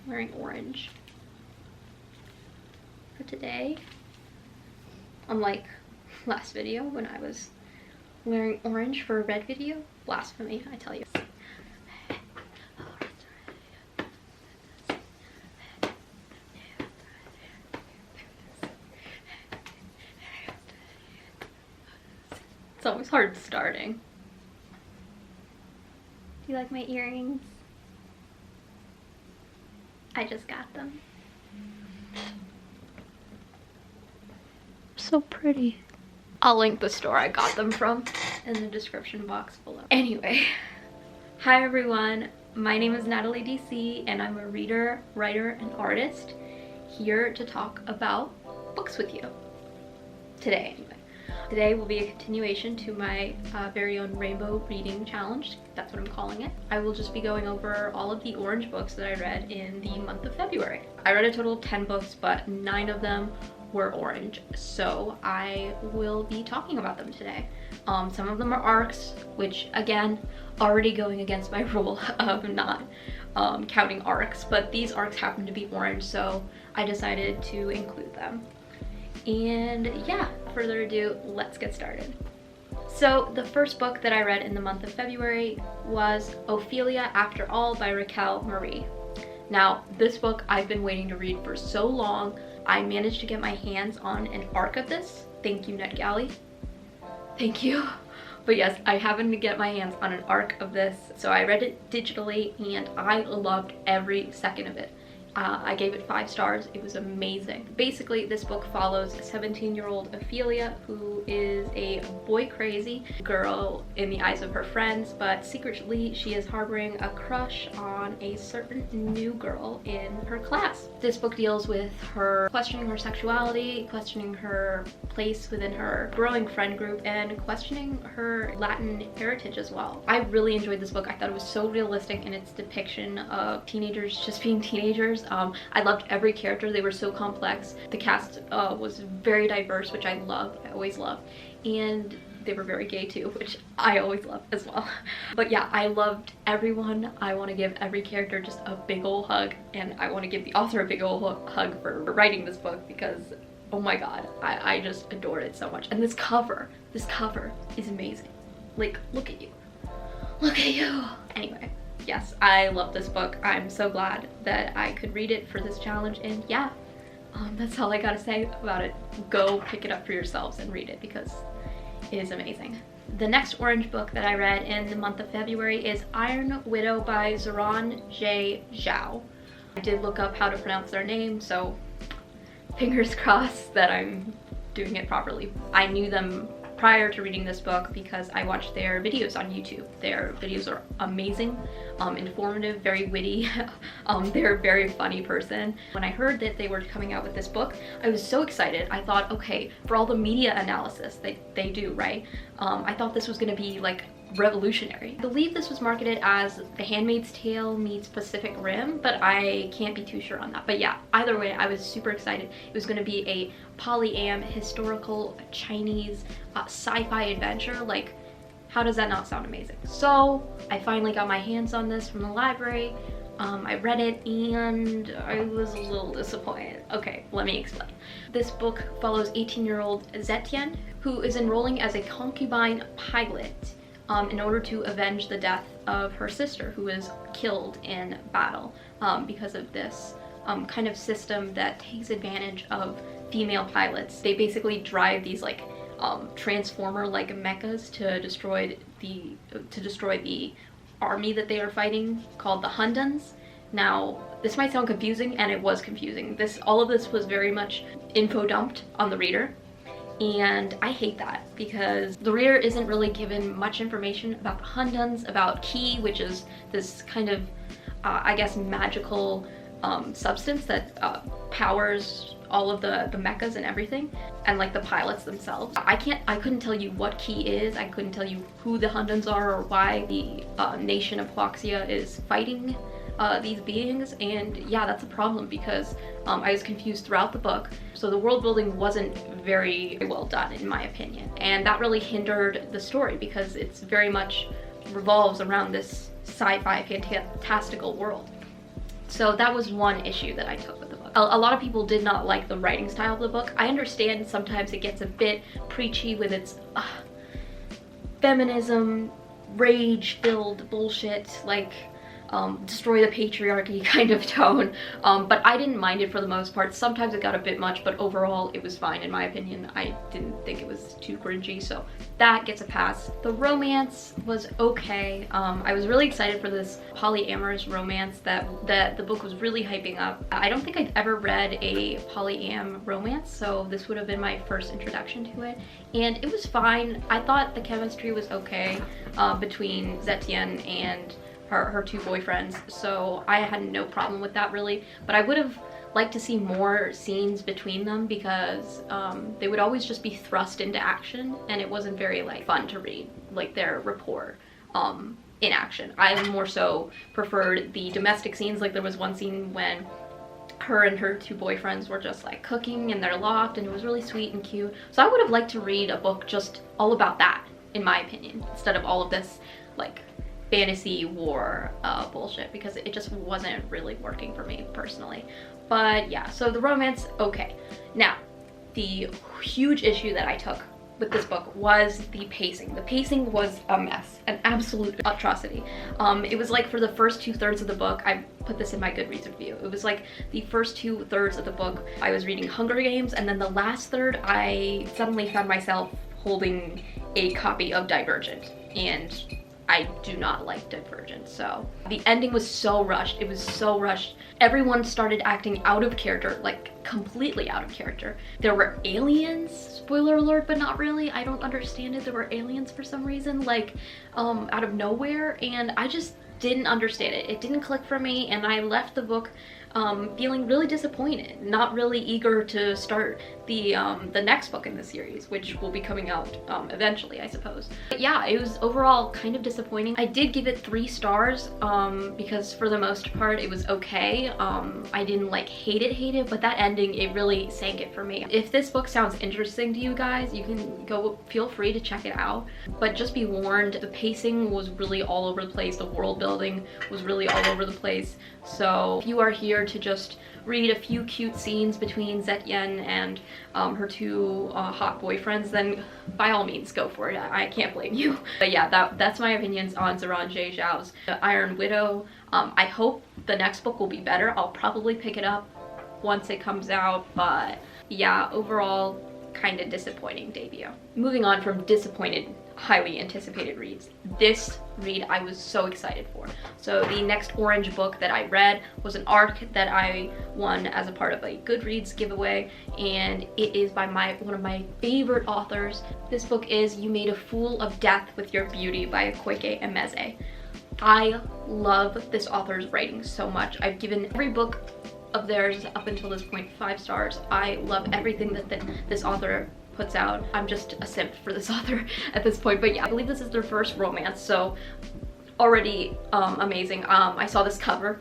wearing orange for today. Unlike last video when I was wearing orange for a red video. Blasphemy, I tell you. It's always hard starting. Do you like my earrings? I just got them. So pretty. I'll link the store I got them from in the description box below. Anyway, hi everyone. My name is Natalie DC and I'm a reader, writer, and artist here to talk about books with you. Today, anyway. Today will be a continuation to my very own Rainbow Reading Challenge. That's what I'm calling it. I will just be going over all of the orange books that I read in the month of February. I read a total of 10 books, but 9 of them were orange, so I will be talking about them today. Some of them are arcs, which again, already going against my rule of not counting arcs, but these arcs happen to be orange, so I decided to include them. And yeah, without further ado, let's get started. So the first book that I read in the month of February was Ophelia After All by Racquel Marie. Now, this book I've been waiting to read for so long. I managed to get my hands on an arc of this. Thank you, NetGalley. Thank you. But yes, I happened to get my hands on an arc of this. So I read it digitally and I loved every second of it. I gave it 5 stars. It was amazing. Basically, this book follows a 17-year-old Ophelia who is a boy-crazy girl in the eyes of her friends, but secretly she is harboring a crush on a certain new girl in her class. This book deals with her questioning her sexuality, questioning her place within her growing friend group, and questioning her Latin heritage as well. I really enjoyed this book. I thought it was so realistic in its depiction of teenagers just being teenagers. I loved every character. They were so complex. The cast was very diverse, which I love. I always love. And they were very gay too, which I always love as well. But yeah, I loved everyone. I want to give every character just a big old hug, and I want to give the author a big old hug for writing this book because, oh my god, I just adored it so much. And this cover is amazing. Like, look at you. Look at you. Anyway. Yes, I love this book. I'm so glad that I could read it for this challenge, and yeah, that's all I gotta say about it. Go pick it up for yourselves and read it because it is amazing. The next orange book that I read in the month of February is Iron Widow by Xiran Zhao. I did look up how to pronounce their name, so fingers crossed that I'm doing it properly. I knew them prior to reading this book because I watched their videos on YouTube. Their videos are amazing, informative, very witty. They're a very funny person. When I heard that they were coming out with this book, I was so excited. I thought, okay, for all the media analysis they do, right? I thought this was gonna be like revolutionary. I believe this was marketed as The Handmaid's Tale meets Pacific Rim, but I can't be too sure on that. But yeah, either way, I was super excited. It was going to be a polyam historical Chinese sci-fi adventure. Like, how does that not sound amazing? So I finally got my hands on this from the library. I read it and I was a little disappointed. Okay, let me explain. This book follows 18-year-old Zetian, who is enrolling as a concubine pilot in order to avenge the death of her sister, who was killed in battle because of this kind of system that takes advantage of female pilots. They basically drive these like transformer-like mechas to destroy the army that they are fighting, called the Hunduns. Now, this might sound confusing, and it was confusing. All of this was very much info dumped on the reader. And I hate that because the reader isn't really given much information about the Hunduns, about Ki, which is this kind of, I guess, magical substance that powers all of the mechas and everything, and like the pilots themselves. I couldn't tell you what Ki is. I couldn't tell you who the Hunduns are or why the nation of Quaxia is fighting these beings, and yeah, that's a problem because I was confused throughout the book. So the world building wasn't very well done in my opinion, and that really hindered the story because it's very much revolves around this sci-fi fantastical world. So that was one issue that I took with the book. A lot of people did not like the writing style of the book. I understand sometimes it gets a bit preachy with its feminism, rage-filled bullshit, like destroy the patriarchy kind of tone, but I didn't mind it for the most part. Sometimes it got a bit much, but overall it was fine in my opinion. I didn't think it was too cringy, so that gets a pass. The romance was okay. I was really excited for this polyamorous romance that the book was really hyping up. I don't think I'd ever read a polyam romance, so this would have been my first introduction to it, and it was fine. I thought the chemistry was okay between Zetienne and her two boyfriends, so I had no problem with that really, but I would have liked to see more scenes between them because they would always just be thrust into action, and it wasn't very like fun to read, like their rapport in action. I more so preferred the domestic scenes. Like there was one scene when her and her two boyfriends were just like cooking in their loft, and it was really sweet and cute. So I would have liked to read a book just all about that, in my opinion, instead of all of this like fantasy war bullshit, because it just wasn't really working for me personally. But yeah, so the romance, okay. Now, the huge issue that I took with this book was the pacing. The pacing was a mess, an absolute atrocity. It was like for the first 2/3 of the book, I put this in my Goodreads review, it was like the first 2/3 of the book I was reading Hunger Games, and then the last third I suddenly found myself holding a copy of Divergent, and I do not like Divergent. So the ending was so rushed. It was so rushed. Everyone started acting out of character, like completely out of character. There were aliens, spoiler alert, but not really. I don't understand it. There were aliens for some reason, like out of nowhere, and I just didn't understand it. It didn't click for me, and I left the book feeling really disappointed, not really eager to start the next book in the series, which will be coming out eventually, I suppose. But yeah, it was overall kind of disappointing. I did give it 3 stars because for the most part it was okay. I didn't like hate it, but that ending, it really sank it for me. If this book sounds interesting to you guys, you can go, feel free to check it out, but just be warned, the pacing was really all over the place. The world building was really all over the place. So if you are here to just read a few cute scenes between Zetienne and her two hot boyfriends, then by all means go for it. I can't blame you. But yeah, that's my opinions on Xiran Zhao's The Iron Widow. I hope the next book will be better. I'll probably pick it up once it comes out, but yeah, overall kind of disappointing debut. Moving on from disappointed, highly anticipated reads, this read I was so excited for. So the next orange book that I read was an ARC that I won as a part of a Goodreads giveaway, and it is by one of my favorite authors. This book is You Made a Fool of Death with Your Beauty by Akwaeke Emezi. I love this author's writing so much. I've given every book of theirs up until this point 5 stars. I love everything that this author puts out. I'm just a simp for this author at this point, but yeah, I believe this is their first romance, so already amazing. I saw this cover,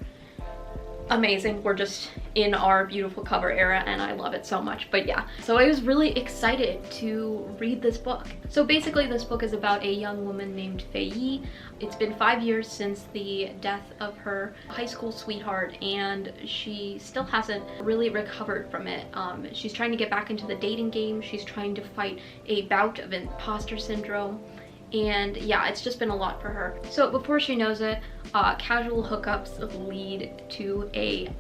amazing. We're just in our beautiful cover era, and I love it so much. But yeah, so I was really excited to read this book. So basically this book is about a young woman named Fei. It's been 5 years since the death of her high school sweetheart, and she still hasn't really recovered from it. She's trying to get back into the dating game. She's trying to fight a bout of imposter syndrome, and yeah, it's just been a lot for her. So before she knows it, casual hookups lead to a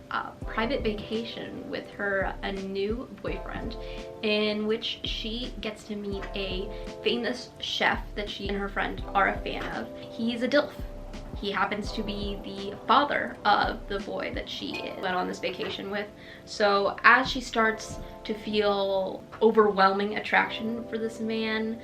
private vacation with her new boyfriend, in which she gets to meet a famous chef that she and her friend are a fan of. He's a DILF. He happens to be the father of the boy that she went on this vacation with. So as she starts to feel overwhelming attraction for this man,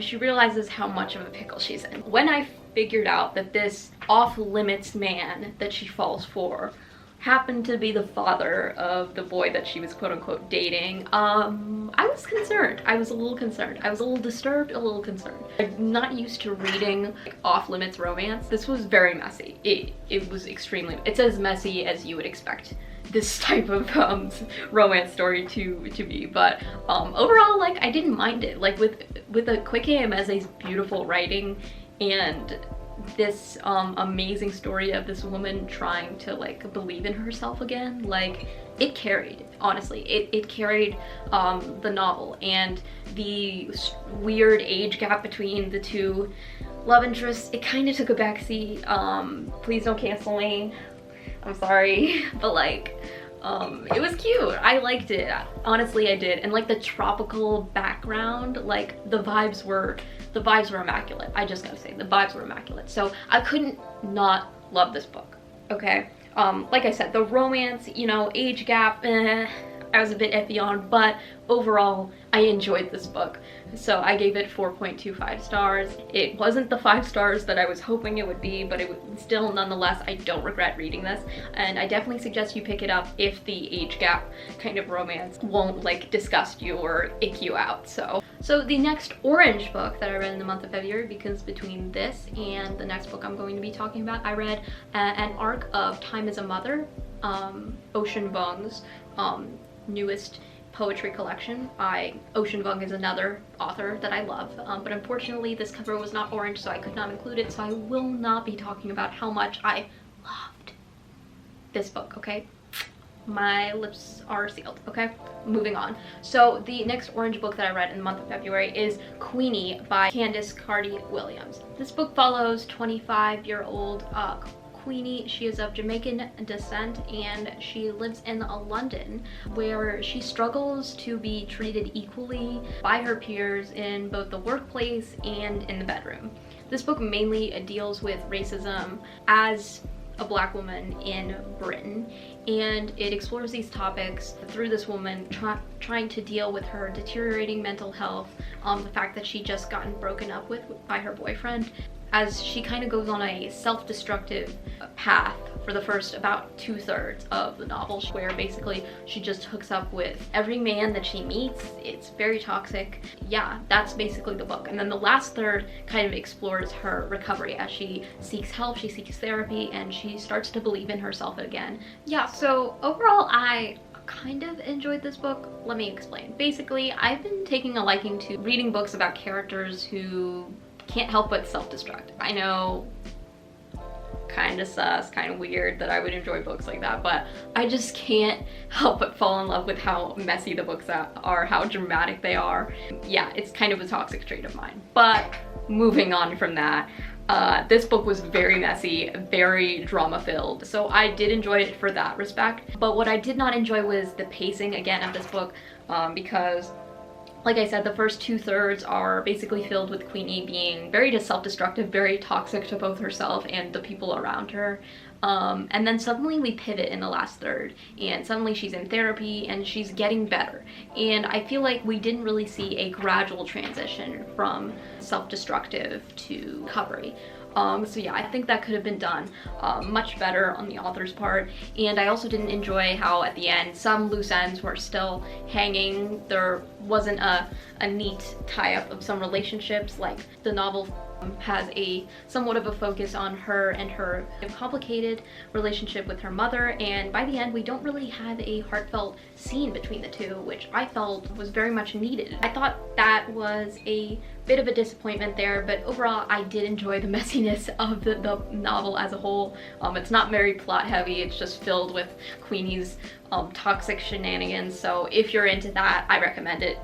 she realizes how much of a pickle she's in. When I figured out that this off-limits man that she falls for happened to be the father of the boy that she was quote-unquote dating, I was concerned. I was a little concerned. I was a little disturbed, a little concerned. I'm not used to reading like, off-limits romance. This was very messy. It was extremely, it's as messy as you would expect this type of romance story to be, but overall, like, I didn't mind it. Like with Akwaeke Emezi's beautiful writing and this amazing story of this woman trying to like believe in herself again. Like, it carried, honestly, it carried the novel. And the weird age gap between the two love interests, it kind of took a backseat. Please don't cancel me, I'm sorry. But like, it was cute. I liked it, honestly. I did. And like the tropical background, like the vibes were immaculate. I just gotta say, the vibes were immaculate. So I couldn't not love this book, okay? Like I said, the romance, you know, age gap, I was a bit iffy on, but overall I enjoyed this book. So I gave it 4.25 stars. It wasn't the 5 stars that I was hoping it would be, but it was still, nonetheless, I don't regret reading this. And I definitely suggest you pick it up if the age gap kind of romance won't like disgust you or ick you out. So the next orange book that I read in the month of February, because between this and the next book I'm going to be talking about, I read an arc of Time as a Mother, Ocean Vuong's newest poetry collection. Ocean Vuong is another author that I love, but unfortunately this cover was not orange, so I could not include it, so I will not be talking about how much I loved this book, okay? My lips are sealed, okay? Moving on. So the next orange book that I read in the month of February is Queenie by Candice Carty-Williams. This book follows 25-year-old Queenie. She is of Jamaican descent and she lives in London, where she struggles to be treated equally by her peers in both the workplace and in the bedroom. This book mainly deals with racism as a Black woman in Britain, and it explores these topics through this woman trying to deal with her deteriorating mental health, the fact that she just gotten broken up with by her boyfriend, as she kind of goes on a self-destructive path for the first about 2/3 of the novel, where basically she just hooks up with every man that she meets. It's very toxic. Yeah, that's basically the book. And then the last third kind of explores her recovery as she seeks help, she seeks therapy, and she starts to believe in herself again. Yeah, so overall I kind of enjoyed this book. Let me explain. Basically, I've been taking a liking to reading books about characters who can't help but self-destruct. I know, kind of sus, kind of weird that I would enjoy books like that, but I just can't help but fall in love with how messy the books are, how dramatic they are. Yeah, it's kind of a toxic trait of mine. But moving on from that, this book was very messy, very drama-filled, so I did enjoy it for that respect. But what I did not enjoy was the pacing, again, of this book, because like I said, the first 2/3 are basically filled with Queenie being very just self-destructive, very toxic to both herself and the people around her. And then suddenly we pivot in the last third, and suddenly she's in therapy and she's getting better. And I feel like we didn't really see a gradual transition from self-destructive to recovery. So yeah, I think that could have been done much better on the author's part. And I also didn't enjoy how at the end some loose ends were still hanging. There wasn't a neat tie-up of some relationships. Like, the novel has somewhat of a focus on her and her complicated relationship with her mother, and by the end we don't really have a heartfelt scene between the two, which I felt was very much needed. I thought that was a bit of a disappointment there, but overall I did enjoy the messiness of the novel as a whole. It's not very plot heavy, it's just filled with Queenie's toxic shenanigans, so if you're into that, I recommend it.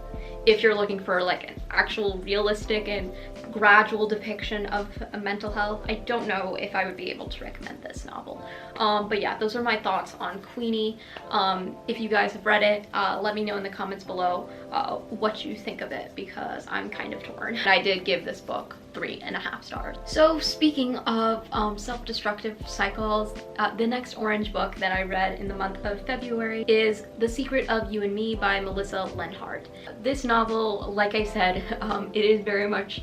If you're looking for like an actual realistic and gradual depiction of mental health, I don't know if I would be able to recommend this novel. But yeah, those are my thoughts on Queenie. If you guys have read it, let me know in the comments below what you think of it, because I'm kind of torn. I did give this book 3.5 stars. So speaking of self-destructive cycles, the next orange book that I read in the month of February is The Secret of You and Me by Melissa Lenhardt. This novel, like I said, it is very much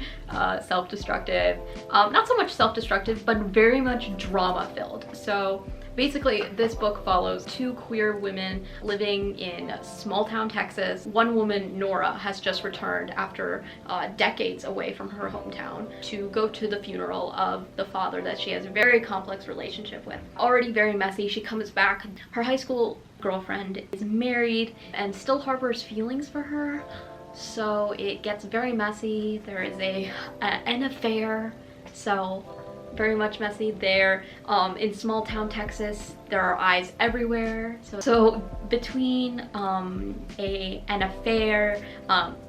self-destructive. Not so much self-destructive, but very much drama-filled. So basically, this book follows two queer women living in small town Texas. One woman, Nora, has just returned after decades away from her hometown to go to the funeral of the father that she has a very complex relationship with. Already very messy, she comes back. Her high school girlfriend is married and still harbors feelings for her. So it gets very messy. There is an affair. So very much messy. They're in small town Texas. There are eyes everywhere. So between an affair,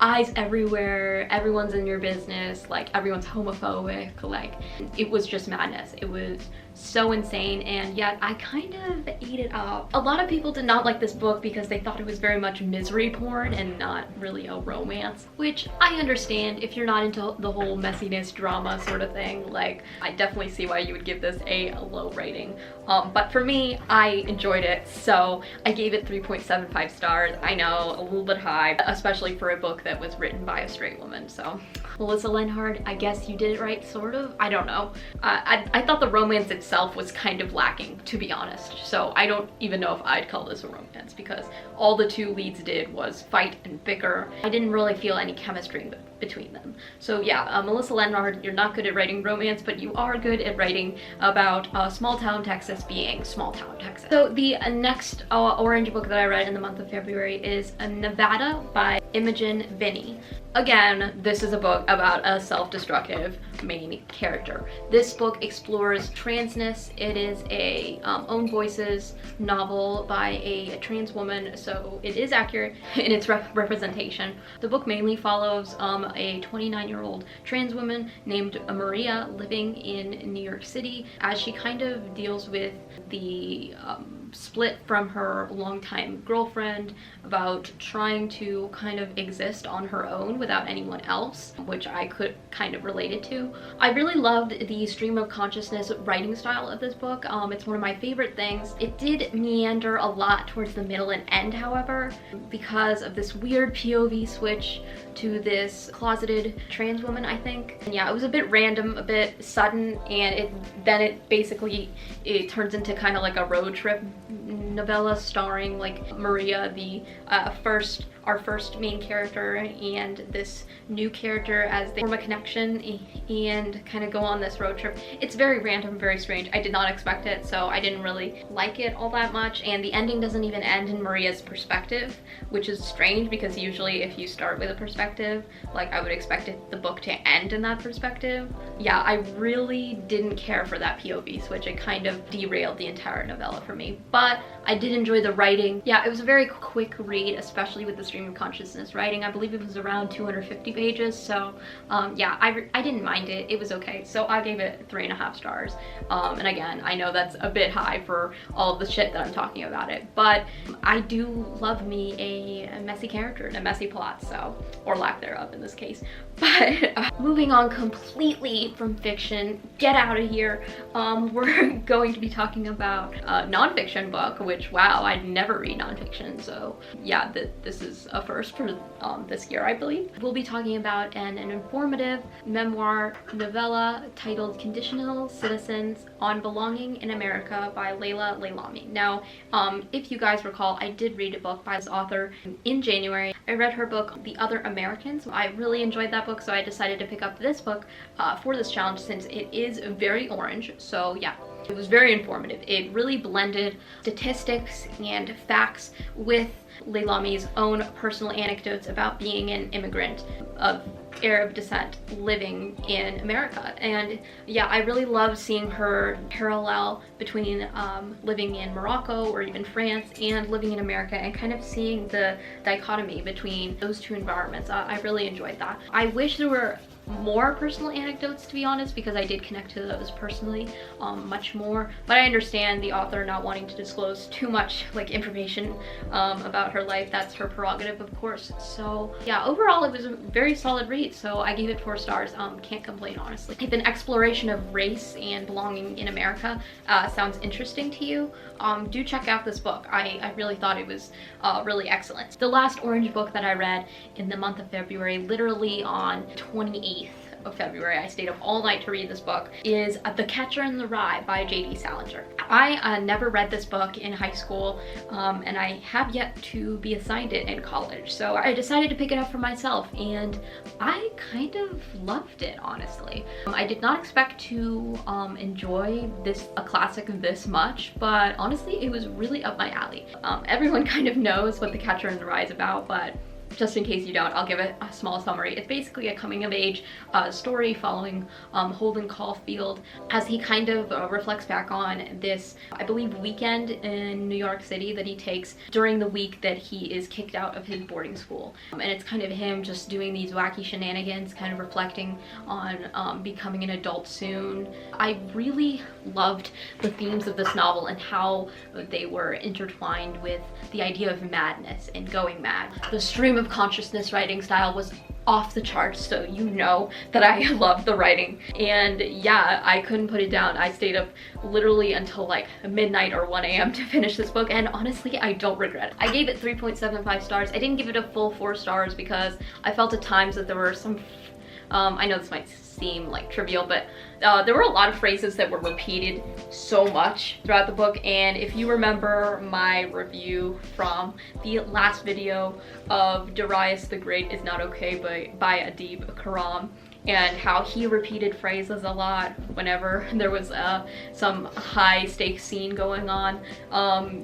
eyes everywhere, everyone's in your business, like everyone's homophobic, like it was just madness. It was so insane, and yet I kind of ate it up. A lot of people did not like this book because they thought it was very much misery porn and not really a romance, which I understand if you're not into the whole messiness drama sort of thing. Like, I definitely see why you would give this a low rating. But for me, I enjoyed it, so I gave it 3.75 stars. I know, a little bit high, especially for a book that was written by a straight woman. So Melissa Lenhardt, I guess you did it right, sort of. I don't know. I thought the romance itself was kind of lacking, to be honest. So I don't even know if I'd call this a romance, because all the two leads did was fight and bicker. I didn't really feel any chemistry between them. So yeah, Melissa Lenhardt, you're not good at writing romance, but you are good at writing about small town Texas being small town Texas. So the next orange book that I read in the month of February is Nevada by Imogen Binnie. Again, this is a book about a self-destructive main character. This book explores transness. It is a own voices novel by a trans woman, so it is accurate in its representation. The book mainly follows a 29-year-old trans woman named Maria living in New York City as she kind of deals with the split from her longtime girlfriend, about trying to kind of exist on her own without anyone else, which I could kind of relate it to. I really loved the stream of consciousness writing style of this book. It's one of my favorite things. It did meander a lot towards the middle and end, however, because of this weird POV switch to this closeted trans woman, I think. And yeah, it was a bit random, a bit sudden, and then it basically turns into kind of like a road trip novella starring like Maria, the our first main character, and this new character as they form a connection and kind of go on this road trip. It's very random, very strange. I did not expect it, so I didn't really like it all that much, and the ending doesn't even end in Maria's perspective, which is strange because usually if you start with a perspective, like I would expect the book to end in that perspective. Yeah, I really didn't care for that POV switch. It kind of derailed the entire novella for me, but I did enjoy the writing. Yeah, it was a very quick read, especially with the stream of consciousness writing. I believe it was around 250 pages, so yeah, I didn't mind it. It was okay, so I gave it 3.5 stars. And again, I know that's a bit high for all of the shit that I'm talking about it, but I do love me a messy character and a messy plot, so, or lack thereof in this case. But moving on completely from fiction, get out of here. We're going to be talking about a nonfiction book, which, wow, I'd never read nonfiction, so yeah, this is a first for this year, I believe. We'll be talking about an informative memoir novella titled Conditional Citizens on Belonging in America by Laila Lalami. Now, if you guys recall, I did read a book by this author in January. I read her book, The Other Americans. I really enjoyed that book, so I decided to pick up this book for this challenge since it is very orange. So yeah, it was very informative. It really blended statistics and facts with Lalami's own personal anecdotes about being an immigrant of Arab descent living in America. And yeah, I really love seeing her parallel between living in Morocco or even France and living in America, and kind of seeing the dichotomy between those two environments. I really enjoyed that. I wish there were more personal anecdotes, to be honest, because I did connect to those personally much more, but I understand the author not wanting to disclose too much like information about her life. That's her prerogative, of course. So yeah, overall it was a very solid read, so I gave it 4 stars. Can't complain, honestly. If an exploration of race and belonging in America sounds interesting to you, do check out this book. I really thought it was really excellent. The last orange book that I read in the month of February, literally on 28th of February, I stayed up all night to read this book, is The Catcher in the Rye by J.D. Salinger. I never read this book in high school, and I have yet to be assigned it in college, so I decided to pick it up for myself, and I kind of loved it, honestly. I did not expect to enjoy a classic this much, but honestly, it was really up my alley. Everyone kind of knows what The Catcher in the Rye is about, but just in case you don't, I'll give it a small summary. It's basically a coming of age story following Holden Caulfield as he kind of reflects back on this, I believe, weekend in New York City that he takes during the week that he is kicked out of his boarding school. And it's kind of him just doing these wacky shenanigans, kind of reflecting on becoming an adult soon. I really loved the themes of this novel and how they were intertwined with the idea of madness and going mad. The stream of consciousness writing style was off the charts, so you know that I loved the writing. And yeah, I couldn't put it down. I stayed up literally until like midnight or 1 a.m. to finish this book, and honestly, I don't regret it. I gave it 3.75 stars. I didn't give it a full 4 stars because I felt at times that there were some I know this might seem like trivial, but there were a lot of phrases that were repeated so much throughout the book. And if you remember my review from the last video of Darius the Great is Not Okay by Adib Karam, and how he repeated phrases a lot whenever there was some high stakes scene going on,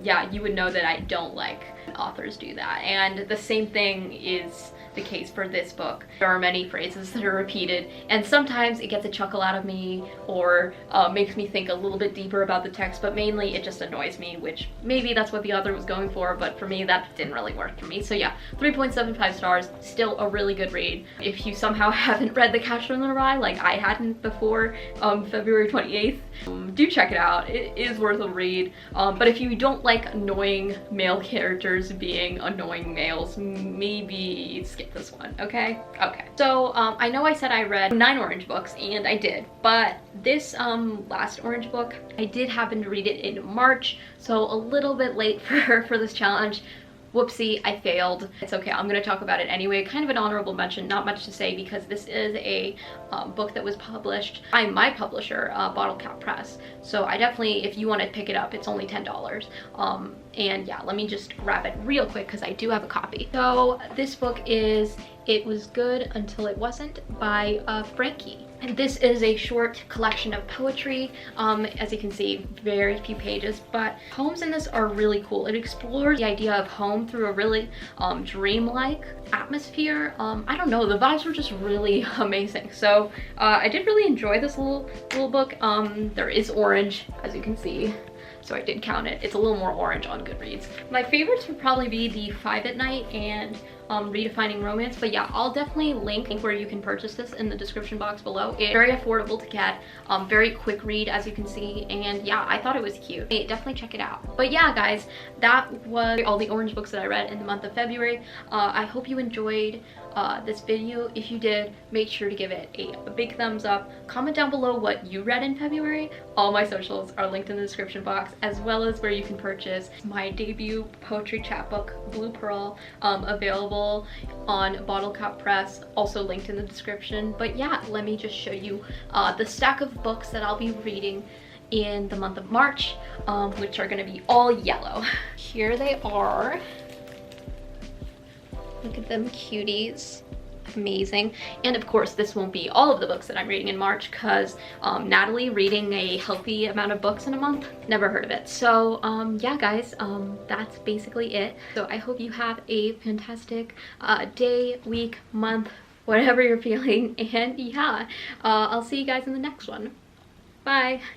yeah, you would know that I don't like when authors do that. And the same thing is the case for this book. There are many phrases that are repeated, and sometimes it gets a chuckle out of me or makes me think a little bit deeper about the text, but mainly it just annoys me, which maybe that's what the author was going for, but for me that didn't really work for me. So yeah, 3.75 stars, still a really good read. If you somehow haven't read The Catcher in the Rye like I hadn't before February 28th, do check it out. It is worth a read, but if you don't like annoying male characters being annoying males, maybe skip this one, okay? Okay. So I know I said I read 9 orange books, and I did, but this last orange book, I did happen to read it in March, so a little bit late for this challenge. Whoopsie, I failed. It's okay, I'm gonna talk about it anyway. Kind of an honorable mention, not much to say because this is a book that was published by my publisher, Bottle Cap Press. So I definitely, if you want to pick it up, it's only $10. And yeah, let me just grab it real quick because I do have a copy. So this book is It Was Good Until It Wasn't by Frankkie. And this is a short collection of poetry. As you can see, very few pages, but poems in this are really cool. It explores the idea of home through a really dreamlike atmosphere. I don't know, the vibes were just really amazing. So I did really enjoy this little book. There is orange, as you can see, so I did count it. It's a little more orange on Goodreads. My favorites would probably be the 5 at Night and Redefining Romance, but yeah, I'll definitely link where you can purchase this in the description box below. It's very affordable to get, very quick read, as you can see, and yeah, I thought it was cute. Hey, definitely check it out. But yeah, guys, that was all the orange books that I read in the month of February. I hope you enjoyed this video. If you did, make sure to give it a big thumbs up. Comment down below what you read in February. All my socials are linked in the description box, as well as where you can purchase my debut poetry chapbook, Blue Pearl, available on Bottle Cap Press, also linked in the description. But yeah, let me just show you the stack of books that I'll be reading in the month of March, which are going to be all yellow. Here they are. Look at them cuties. Amazing. And of course, this won't be all of the books that I'm reading in March, because Natalie reading a healthy amount of books in a month, never heard of it. So yeah, guys, that's basically it. So I hope you have a fantastic day, week, month, whatever you're feeling, and yeah, I'll see you guys in the next one. Bye.